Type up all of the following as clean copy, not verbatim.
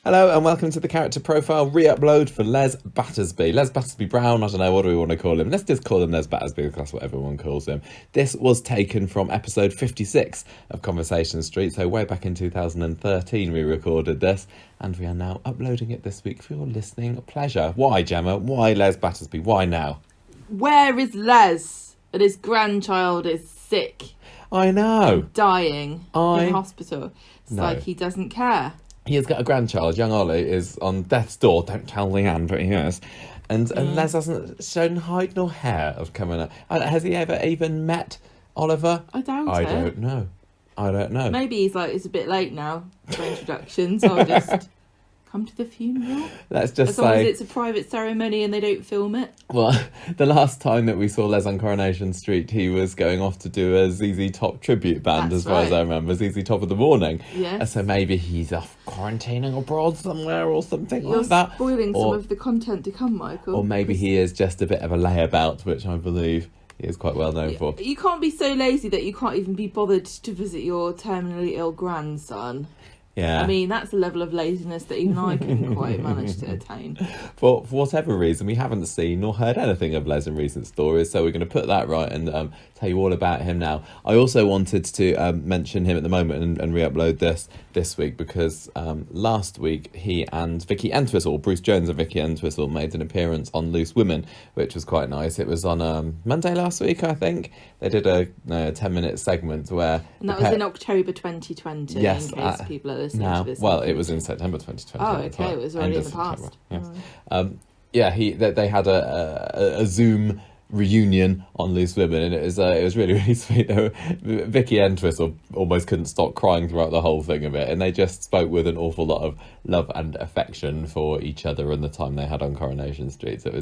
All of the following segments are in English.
Hello and welcome to the character profile re-upload for Les Battersby. Les Battersby-brown, I don't know, what do we want to call him? Let's just call him Les Battersby because that's what everyone calls him. This was taken from episode 56 of Coronation Street, so way back in 2013 we recorded this, and we are now uploading it this week for your listening pleasure. Why, Gemma? Why Les Battersby? Why now? Where is Les? And his grandchild is sick. I know. Dying in hospital. It's like he doesn't care. He has got a grandchild. Young Ollie is on death's door. Don't tell Leanne, but he is. And Les hasn't shown hide nor hair of coming up. Has he ever even met Oliver? I doubt it. I don't know. Maybe he's like, it's a bit late now for introductions, so I'll just come to the funeral. Let's just as long as it's a private ceremony and they don't film it. Well, the last time that we saw Les on Coronation Street, he was going off to do a ZZ Top tribute band, as far as I remember, ZZ Top of the Morning. Yeah. So maybe he's off quarantining abroad somewhere or something like that. You're spoiling some of the content to come, Michael. Or maybe he is just a bit of a layabout, which I believe he is quite well known for. You can't be so lazy that you can't even be bothered to visit your terminally ill grandson. Yeah. I mean, that's a level of laziness that even I couldn't quite manage to attain. For whatever reason, we haven't seen nor heard anything of Les in recent stories, so we're going to put that right and tell you all about him now. I also wanted to mention him at the moment and re-upload this week because last week he and Vicky Entwistle, Bruce Jones and Vicky Entwistle, made an appearance on Loose Women, which was quite nice. It was on Monday last week, I think. They did a 10-minute segment where... And that was in October 2020, yes, in case people are listening to this. Well, it was in September 2020. Oh, okay, it was already in the past. Yes. They had a Zoom reunion on Loose Women, and it was really, really sweet. Vicky Entwistle almost couldn't stop crying throughout the whole thing of it, and they just spoke with an awful lot of love and affection for each other and the time they had on Coronation Street. So it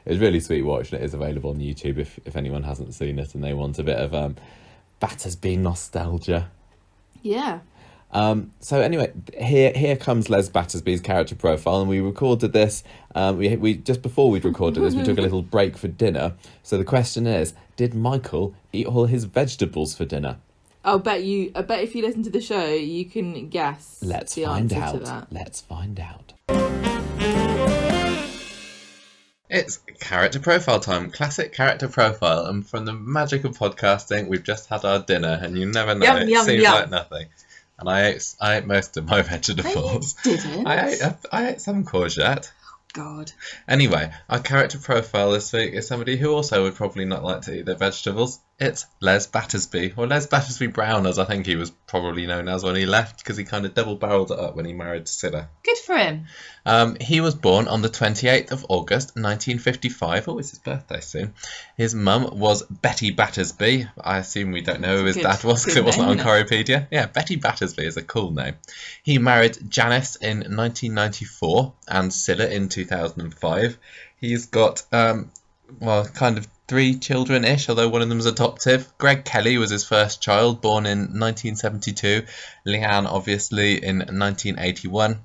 was really sweet watch, and it is available on YouTube if anyone hasn't seen it and they want a bit of Battersby nostalgia. Yeah. So anyway, here comes Les Battersby's character profile, and we recorded this. We just before we'd recorded this, we took a little break for dinner. So the question is, did Michael eat all his vegetables for dinner? I bet if you listen to the show, you can guess. Let's the find answer out. to that. Let's find out. It's character profile time, classic character profile, and from the magic of podcasting, we've just had our dinner, and you never know, it seems like nothing. And I ate most of my vegetables. No, you didn't. I ate some courgette. God. Anyway, our character profile this week is somebody who also would probably not like to eat their vegetables. It's Les Battersby, or Les Battersby-brown, as I think he was probably known as when he left, because he kind of double-barrelled it up when he married Cilla. Good for him. He was born on the 28th of August, 1955. Oh, it's his birthday soon. His mum was Betty Battersby. I assume we don't know who his dad was, because it wasn't on Coropedia. Yeah, Betty Battersby is a cool name. He married Janice in 1994 and Cilla in 2005. He's got, kind of 3 children-ish, although one of them is adoptive. Greg Kelly was his first child, born in 1972. Leanne, obviously, in 1981.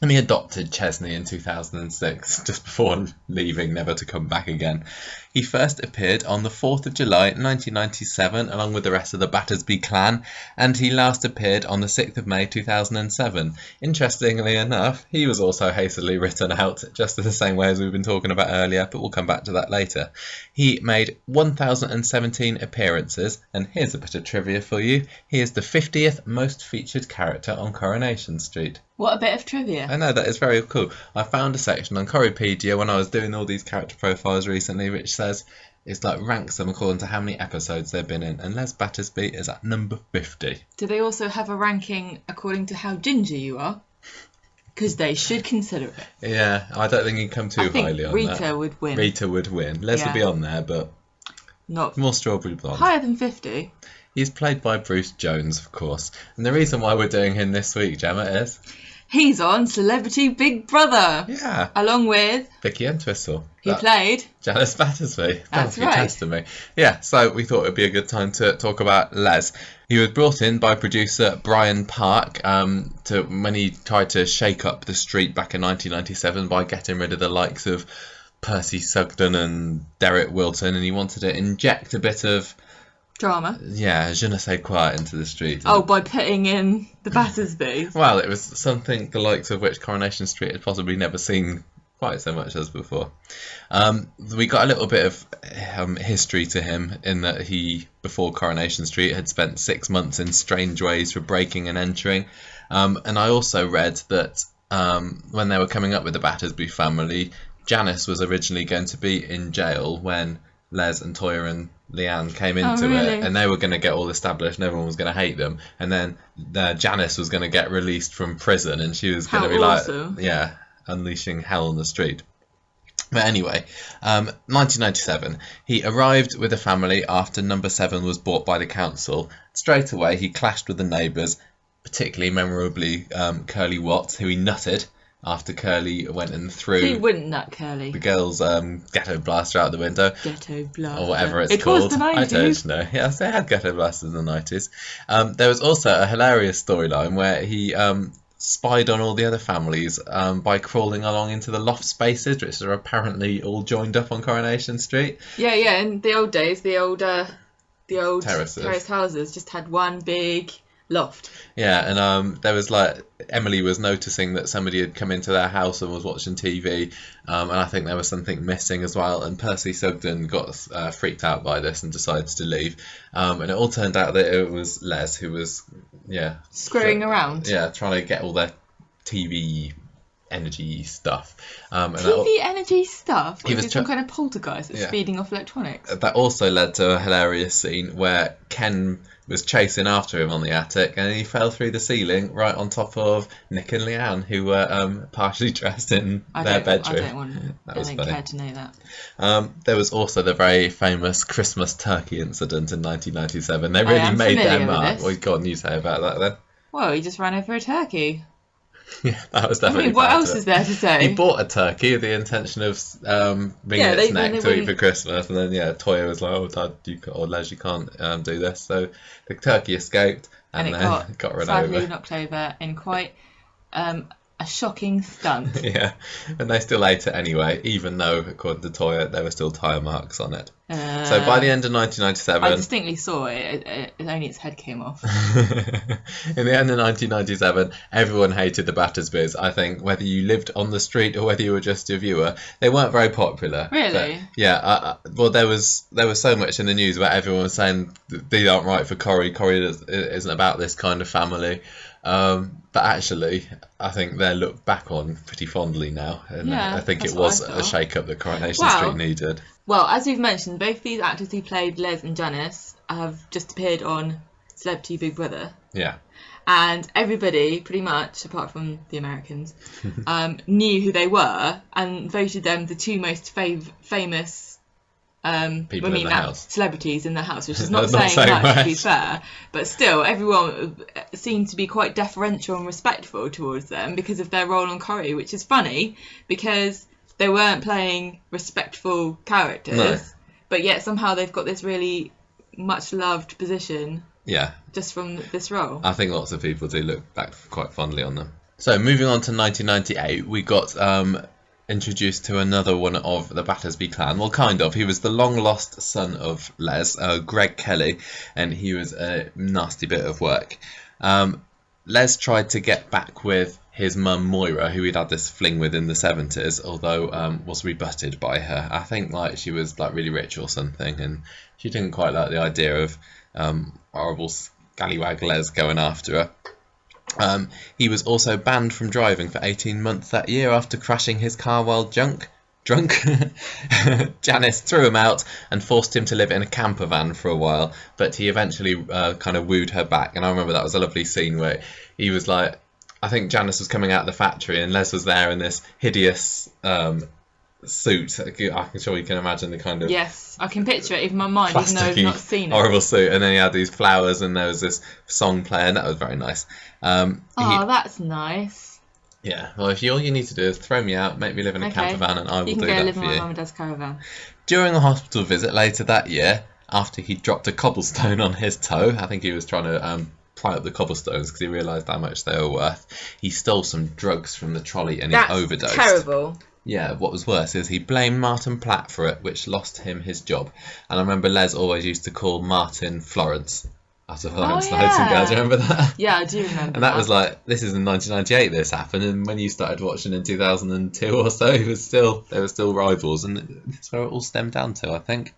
And he adopted Chesney in 2006, just before leaving, never to come back again. He first appeared on the 4th of July 1997, along with the rest of the Battersby clan, and he last appeared on the 6th of May 2007. Interestingly enough, he was also hastily written out, just in the same way as we've been talking about earlier, but we'll come back to that later. He made 1,017 appearances, and here's a bit of trivia for you. He is the 50th most featured character on Coronation Street. What a bit of trivia. I know, that is very cool. I found a section on Coropedia when I was doing all these character profiles recently, which says it's like ranks them according to how many episodes they've been in, and Les Battersby is at number 50. Do they also have a ranking according to how ginger you are? Because they should consider it. Yeah, I don't think you'd come too highly on Rita that. Rita would win. Rita would win. Les would be on there, but not more strawberry blonde. Higher than 50. He's played by Bruce Jones, of course. And the reason why we're doing him this week, Gemma, is... He's on Celebrity Big Brother. Yeah. Along with... Vicky Entwistle. He played... Janice Battersby. That's right. Testing me. Yeah, so we thought it would be a good time to talk about Les. He was brought in by producer Brian Park when he tried to shake up the street back in 1997 by getting rid of the likes of Percy Sugden and Derek Wilton, and he wanted to inject a bit of Drama. Yeah, je ne sais quoi into the street. Oh, by putting in the Battersby. Well, it was something the likes of which Coronation Street had possibly never seen quite so much as before. We got a little bit of history to him in that he, before Coronation Street, had spent 6 months in strange ways for breaking and entering. And I also read that when they were coming up with the Battersby family, Janice was originally going to be in jail when Les and Toyah and Leanne came into it, and they were going to get all established and everyone was going to hate them, and then Janice was going to get released from prison and she was going to be awesome. like unleashing hell on the street. But anyway, 1997, he arrived with a family after number 7 was bought by the council. Straight away he clashed with the neighbours, particularly memorably Curly Watts, who he nutted after Curly went and threw... Who wouldn't nut Curly? The girl's ghetto blaster out the window. Ghetto blaster. Or whatever it's called. It was the 90s. I don't know. Yes, they had ghetto blasters in the 90s. There was also a hilarious storyline where he spied on all the other families by crawling along into the loft spaces, which are apparently all joined up on Coronation Street. Yeah. In the old days, the old terrace houses just had one big loft. Yeah, and there was like Emily was noticing that somebody had come into their house and was watching TV, and I think there was something missing as well. And Percy Sugden got freaked out by this and decided to leave. And it all turned out that it was Les who was screwing around. Yeah, trying to get all their TV energy stuff. Energy stuff? He was some kind of poltergeist that's feeding off electronics? That also led to a hilarious scene where Ken was chasing after him on the attic and he fell through the ceiling right on top of Nick and Leanne, who were partially dressed in their bedroom. I don't care to know that. There was also the very famous Christmas turkey incident in 1997. They really made them up. What can you say about that then? Well, he just ran over a turkey. Yeah, that was definitely. What else is there to say? He bought a turkey with the intention of bringing its neck to eat for Christmas, and then Toyah was like, "Oh, Dad, or Les, you can't do this." So the turkey escaped, and then got run over. Sadly knocked over in quite a shocking stunt. Yeah, and they still ate it anyway, even though, according to Toyah, there were still tyre marks on it. So by the end of 1997... I distinctly saw it, only its head came off. In the end of 1997, everyone hated the Battersbys. I think whether you lived on the street or whether you were just a viewer, they weren't very popular. Really? Well, there was so much in the news where everyone was saying these aren't right for Corrie. Corrie isn't about this kind of family. But actually, I think they're looked back on pretty fondly now, and I think it was a shake-up that Coronation Street needed. Well, as we've mentioned, both these actors who played Les and Janice have just appeared on Celebrity Big Brother. Yeah. And everybody, pretty much, apart from the Americans, knew who they were and voted them the two most famous people in the house. Celebrities in the house, which is not saying much, to be fair, but still everyone seemed to be quite deferential and respectful towards them because of their role on Corrie, which is funny because they weren't playing respectful characters, but yet somehow they've got this really much loved position just from this role. I think lots of people do look back quite fondly on them. So moving on to 1998, we got introduced to another one of the Battersby clan. Well, kind of. He was the long-lost son of Les, Greg Kelly, and he was a nasty bit of work. Les tried to get back with his mum Moira, who he'd had this fling with in the 70s, although was rebutted by her. I think she was really rich or something, and she didn't quite like the idea of horrible scallywag Les going after her. He was also banned from driving for 18 months that year after crashing his car while drunk. Janice threw him out and forced him to live in a camper van for a while, but he eventually kind of wooed her back. And I remember that was a lovely scene where he was like, I think Janice was coming out of the factory and Les was there in this hideous suit. I'm sure you can imagine the kind of... Yes, I can picture it in my mind, even though I've not seen it. Horrible suit, and then he had these flowers and there was this song playing. That was very nice. That's nice. Yeah, well, all you need to do is throw me out, make me live in a camper van, and I will do that for you. You can go live in my mum and dad's caravan. During a hospital visit later that year, after he dropped a cobblestone on his toe, I think he was trying to ply up the cobblestones because he realised how much they were worth, he stole some drugs from the trolley and he overdosed. That's terrible. Yeah, what was worse is he blamed Martin Platt for it, which lost him his job. And I remember Les always used to call Martin Florence. After Florence Nightingale, do you remember that? Yeah, I do remember. And that was like, this is in 1998 this happened, and when you started watching in 2002 or so, they were still rivals, and that's where it all stemmed down to, I think.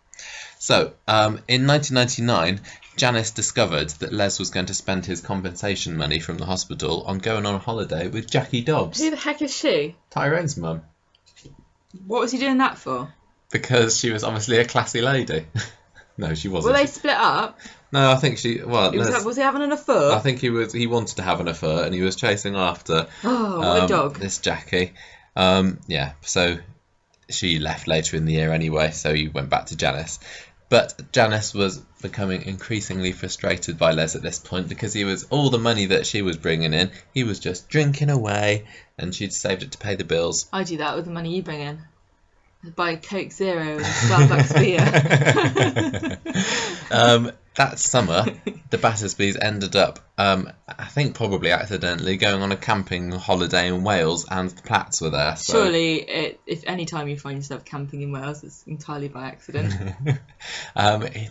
So, in 1999, Janice discovered that Les was going to spend his compensation money from the hospital on going on a holiday with Jackie Dobbs. Who the heck is she? Tyrone's mum. What was he doing that for? Because she was obviously a classy lady. No, she wasn't. Were they split up? No, I think she... Well, was he having an affair? I think he wanted to have an affair, and he was chasing after... Oh, what a dog. This Jackie. Yeah, so she left later in the year anyway, so he went back to Janice. But Janice was becoming increasingly frustrated by Les at this point, because all the money that she was bringing in, he was just drinking away, and she'd saved it to pay the bills. I do that with the money you bring in. I buy Coke Zero and Starbucks beer. That summer, the Battersbys ended up, I think probably accidentally, going on a camping holiday in Wales, and the Platts were there. So. Surely, if any time you find yourself camping in Wales, it's entirely by accident.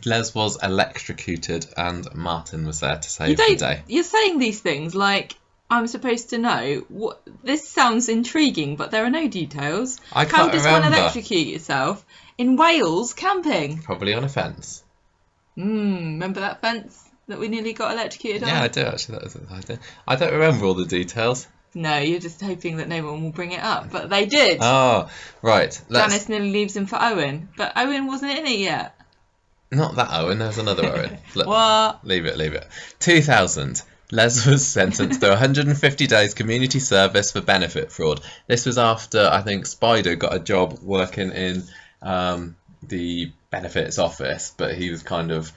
Les was electrocuted, and Martin was there to save the day. You're saying these things like I'm supposed to know. This sounds intriguing, but there are no details. I can't remember. How does one electrocute yourself in Wales camping? Probably on a fence. Remember that fence that we nearly got electrocuted on? Yeah, I do actually. I don't remember all the details. No, you're just hoping that no one will bring it up, but they did. Oh, right. Janice nearly leaves him for Owen, but Owen wasn't in it yet. Not that Owen, there's another Owen. Look, what? Leave it. 2000. Les was sentenced to 150 days community service for benefit fraud. This was after, I think, Spider got a job working in the benefits office, but he was kind of...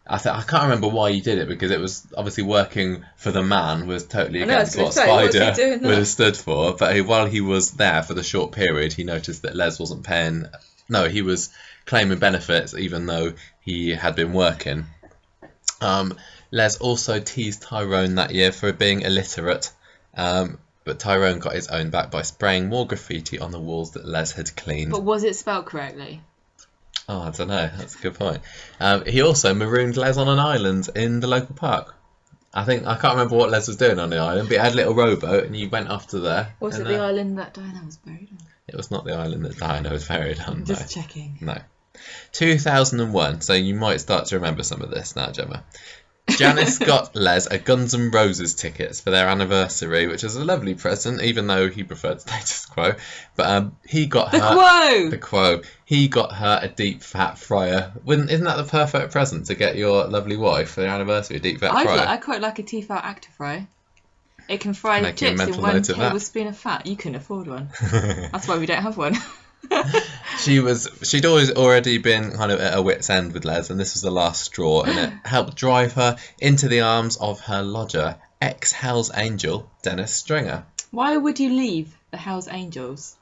I can't remember why he did it, because it was obviously working for the man was totally against what Spider would have stood for. But while he was there for the short period, he noticed that Les wasn't paying... No, he was claiming benefits even though he had been working. Les also teased Tyrone that year for being illiterate, but Tyrone got his own back by spraying more graffiti on the walls that Les had cleaned. But was it spelled correctly? Oh, I don't know. That's a good point. He also marooned Les on an island in the local park. I can't remember what Les was doing on the island, but he had a little rowboat and he went off to there. Was it the island that Diana was buried on? It was not the island that Diana was buried on. Just checking. No. 2001, so you might start to remember some of this now, Gemma. Janice got Les a Guns N' Roses tickets for their anniversary, which was a lovely present, even though he preferred status quo. But he got her... The quo! He got her a deep fat fryer. Isn't that the perfect present to get your lovely wife for their anniversary, a deep fat fryer? I quite like a Tefal Actor fry. It can fry chips in 1 tablespoon of fat. You couldn't afford one. That's why we don't have one. She'd already been kind of at her wit's end with Les, and this was the last straw, and it helped drive her into the arms of her lodger, ex-Hell's Angel, Dennis Stringer. Why would you leave the Hell's Angels?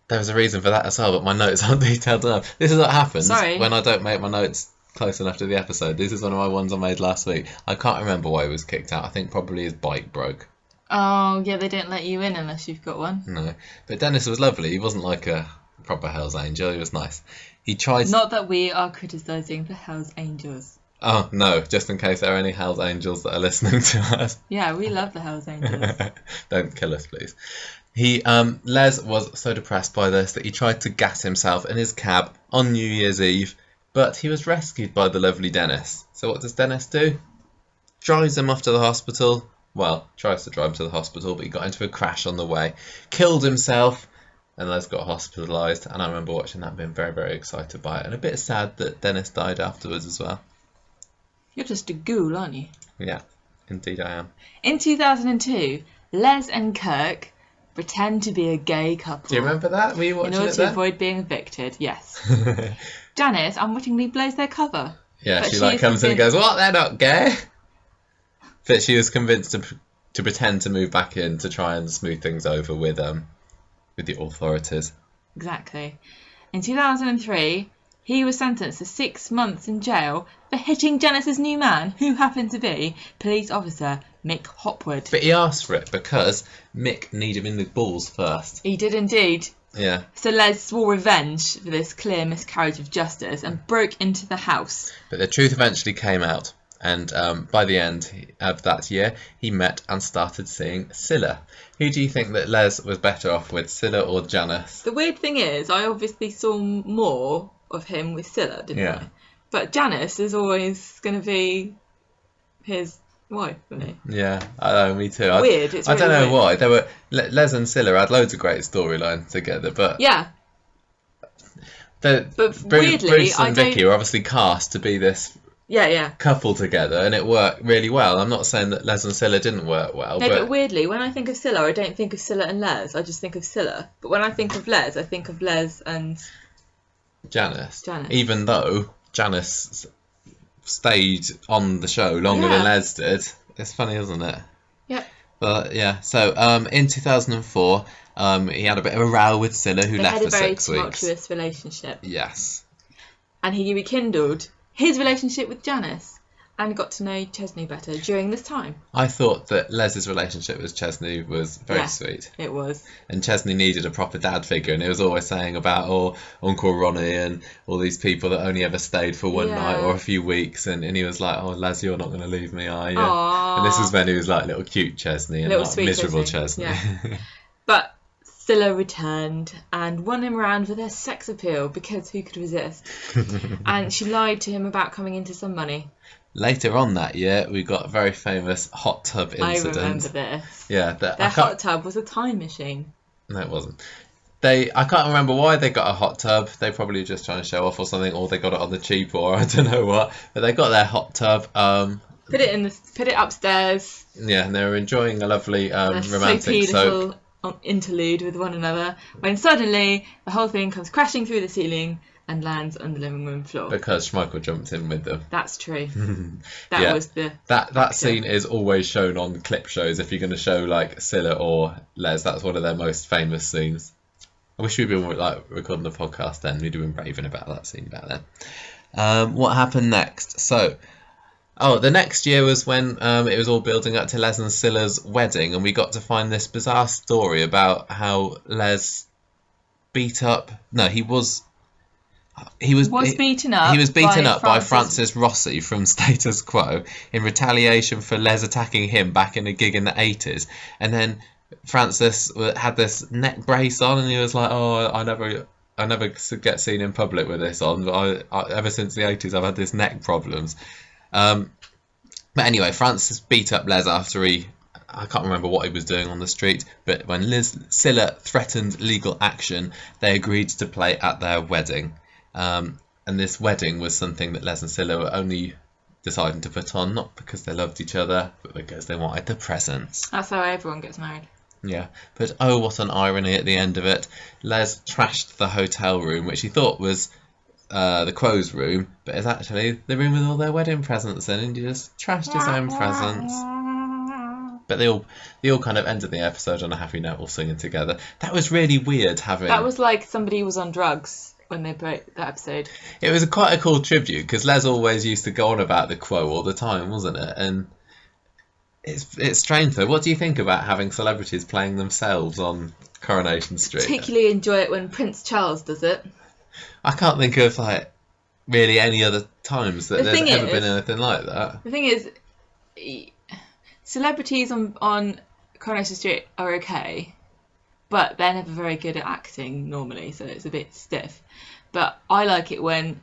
There was a reason for that as well, but my notes aren't detailed enough. This is what happens when I don't make my notes close enough to the episode. This is one of my ones I made last week. I can't remember why he was kicked out. I think probably his bike broke. Oh, yeah, they don't let you in unless you've got one. No, but Dennis was lovely. He wasn't like a proper Hell's Angel. He was nice. He tried... Not that we are criticising the Hell's Angels. Oh, no, just in case there are any Hell's Angels that are listening to us. Yeah, we love the Hell's Angels. Don't kill us, please. Les was so depressed by this that he tried to gas himself in his cab on New Year's Eve, but he was rescued by the lovely Dennis. So what does Dennis do? Drives him off to the hospital. Well, tries to drive him to the hospital, but he got into a crash on the way. Killed himself. And Les got hospitalised, and I remember watching that and being very, very excited by it. And a bit sad that Dennis died afterwards as well. You're just a ghoul, aren't you? Yeah, indeed I am. In 2002, Les and Kirk pretend to be a gay couple. Do you remember that? Were you watching it then? In order to avoid being evicted, yes. Janice unwittingly blows their cover. Yeah, she comes in and goes, "What? They're not gay?" But she was convinced to pretend to move back in to try and smooth things over with the authorities. Exactly. In 2003, he was sentenced to 6 months in jail for hitting Janice's new man, who happened to be police officer Mick Hopwood. But he asked for it because Mick needed him in the balls first. He did indeed. Yeah. So Les swore revenge for this clear miscarriage of justice and broke into the house. But the truth eventually came out, and by the end of that year, he met and started seeing Cilla. Who do you think that Les was better off with, Cilla or Janice? The weird thing is, I obviously saw more of him with Cilla, didn't I? But Janice is always going to be his wife, isn't he? Yeah, I know, me too. Weird. It's really I don't know weird. why. There were Les and Cilla had loads of great storylines together, but yeah. But weirdly, Bruce and Vicky were obviously cast to be this couple together, and it worked really well. I'm not saying that Les and Cilla didn't work well. No, but weirdly, when I think of Cilla, I don't think of Cilla and Les. I just think of Cilla. But when I think of Les, I think of Les and Janice. Even though Janice stayed on the show longer than Les did. It's funny, isn't it? Yeah. But yeah, so in 2004, he had a bit of a row with Cilla, who left for 6 weeks. They had a very tumultuous relationship. Yes. And he rekindled his relationship with Janice and got to know Chesney better during this time. I thought that Les's relationship with Chesney was very sweet. It was. And Chesney needed a proper dad figure, and he was always saying about Uncle Ronnie and all these people that only ever stayed for one night or a few weeks, and he was like, Les, you're not going to leave me, are you? Aww. And this was when he was like little cute Chesney and not miserable Chesney. Yeah. But Cilla returned and won him around with her sex appeal, because who could resist? And she lied to him about coming into some money. Later on that year, we got a very famous hot tub incident. I remember this. Yeah, their hot tub was a time machine. No, it wasn't. I can't remember why they got a hot tub. They probably were just trying to show off or something, or they got it on the cheap, or I don't know what. But they got their hot tub. Put it upstairs. Yeah, and they were enjoying a lovely romantic soap little interlude with one another, when suddenly the whole thing comes crashing through the ceiling and lands on the living room floor. Because Schmeichel jumped in with them. That's true. Was the that scene is always shown on clip shows. If you're going to show like Cilla or Les, that's one of their most famous scenes. I wish we'd been like recording a podcast then. We'd have been raving about that scene back then. What happened next? So, the next year was when it was all building up to Les and Cilla's wedding, and we got to find this bizarre story about how Les beat up. No, he was beaten up. He was beaten up by Francis Rossi from Status Quo in retaliation for Les attacking him back in a gig in the 80s. And then Francis had this neck brace on, and he was like, I never get seen in public with this on. But I ever since the 80s, I've had this neck problems. But anyway, Francis beat up Les after I can't remember what he was doing on the street, but when Cilla threatened legal action, they agreed to play at their wedding. And this wedding was something that Les and Cilla were only deciding to put on, not because they loved each other, but because they wanted the presents. That's how everyone gets married. Yeah, but what an irony at the end of it. Les trashed the hotel room, which he thought was the Quo's room, but it's actually the room with all their wedding presents in, and he just trashed his own presents. But they all kind of ended the episode on a happy note, all singing together. That was really weird having... That was like somebody was on drugs when they broke that episode. It was quite a cool tribute, because Les always used to go on about the Quo all the time, wasn't it? And it's strange though. What do you think about having celebrities playing themselves on Coronation Street? I particularly enjoy it when Prince Charles does it. I can't think of like really any other times that there's ever been anything like that. The thing is, celebrities on Coronation Street are okay, but they're never very good at acting normally, so it's a bit stiff. But I like it when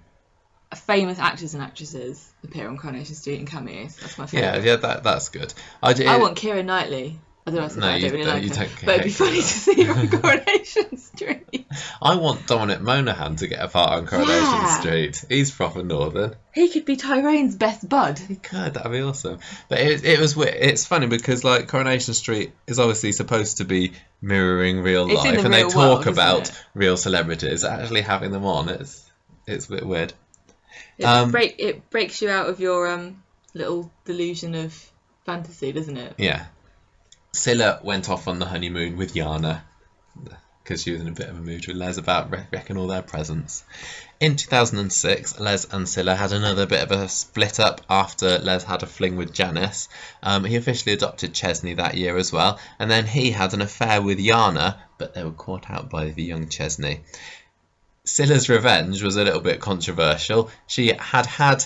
famous actors and actresses appear on Coronation Street in cameos. That's my favourite. Yeah, that's good. I want Keira Knightley. I don't know. I don't really like her, but it'd be funny to see her on Coronation Street. I want Dominic Monaghan to get a part on Coronation Street. He's proper northern. He could be Tyrone's best bud. He could. That'd be awesome. But it was weird. It's funny because like Coronation Street is obviously supposed to be mirroring real life, and they talk about real celebrities. Actually having them on, it's a bit weird. It breaks you out of your little delusion of fantasy, doesn't it? Yeah. Cilla went off on the honeymoon with Jana because she was in a bit of a mood with Les about wrecking all their presents. In 2006, Les and Cilla had another bit of a split up after Les had a fling with Janice. He officially adopted Chesney that year as well, and then he had an affair with Yana, but they were caught out by the young Chesney. Cilla's revenge was a little bit controversial. She had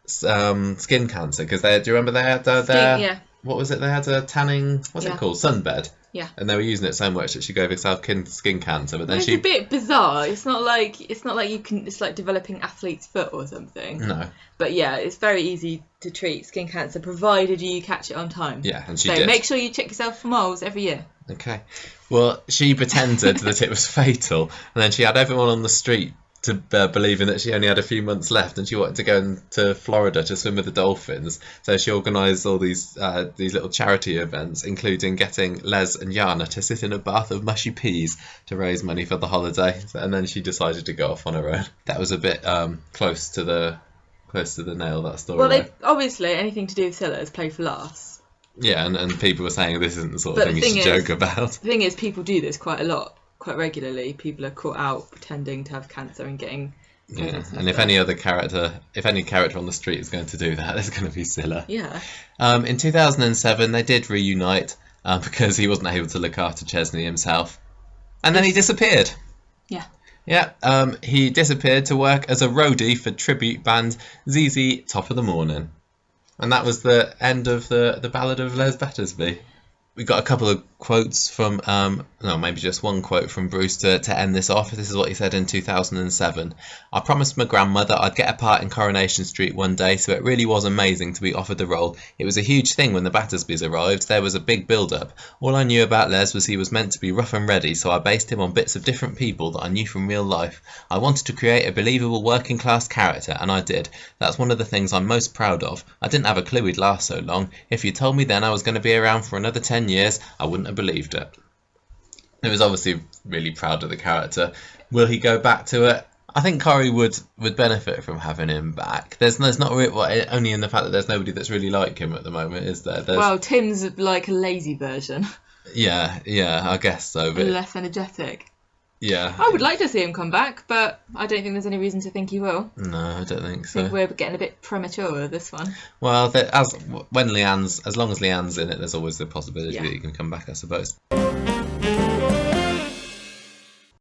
skin cancer because do you remember they had their what was it? They had a tanning, what's it called? Sunbed. Yeah. And they were using it so much that she gave herself skin cancer. But then it's a bit bizarre. It's not like you can. It's like developing athlete's foot or something. No. But yeah, it's very easy to treat skin cancer provided you catch it on time. Yeah, and she did. So make sure you check yourself for moles every year. Okay. Well, she pretended that it was fatal, and then she had everyone on the street to believing that she only had a few months left, and she wanted to go to Florida to swim with the dolphins. So she organised all these little charity events, including getting Les and Yana to sit in a bath of mushy peas to raise money for the holiday. And then she decided to go off on her own. That was a bit close to the nail, that story. Well, they obviously anything to do with Cilla is played for laughs. Yeah, and people were saying this isn't the sort of thing you should joke about. The thing is, people do this quite a lot. Quite regularly, people are caught out pretending to have cancer and getting. Yeah, and if any character on the street is going to do that, it's going to be Cilla. Yeah. In 2007, they did reunite because he wasn't able to look after Chesney himself, and then he disappeared. Yeah. Yeah. He disappeared to work as a roadie for tribute band ZZ Top of the Morning, and that was the end of the Ballad of Les Battersby. We got a couple of quotes from, maybe just one quote from Bruce to end this off. This is what he said in 2007. I promised my grandmother I'd get a part in Coronation Street one day, so it really was amazing to be offered the role. It was a huge thing when the Battersbys arrived. There was a big build-up. All I knew about Les was he was meant to be rough and ready, so I based him on bits of different people that I knew from real life. I wanted to create a believable working-class character, and I did. That's one of the things I'm most proud of. I didn't have a clue he'd last so long. If you told me then I was going to be around for another 10 years, I wouldn't have believed it. He was obviously really proud of the character. Will he go back to it? I think Corrie would benefit from having him back. There's not only in the fact that there's nobody that's really like him at the moment, is there? Well, Tim's like a lazy version. Yeah, I guess so. But less energetic. Yeah. I would like to see him come back, but I don't think there's any reason to think he will. No, I don't think so. I think we're getting a bit premature with this one. Well, as long as Leanne's in it, there's always the possibility that he can come back, I suppose.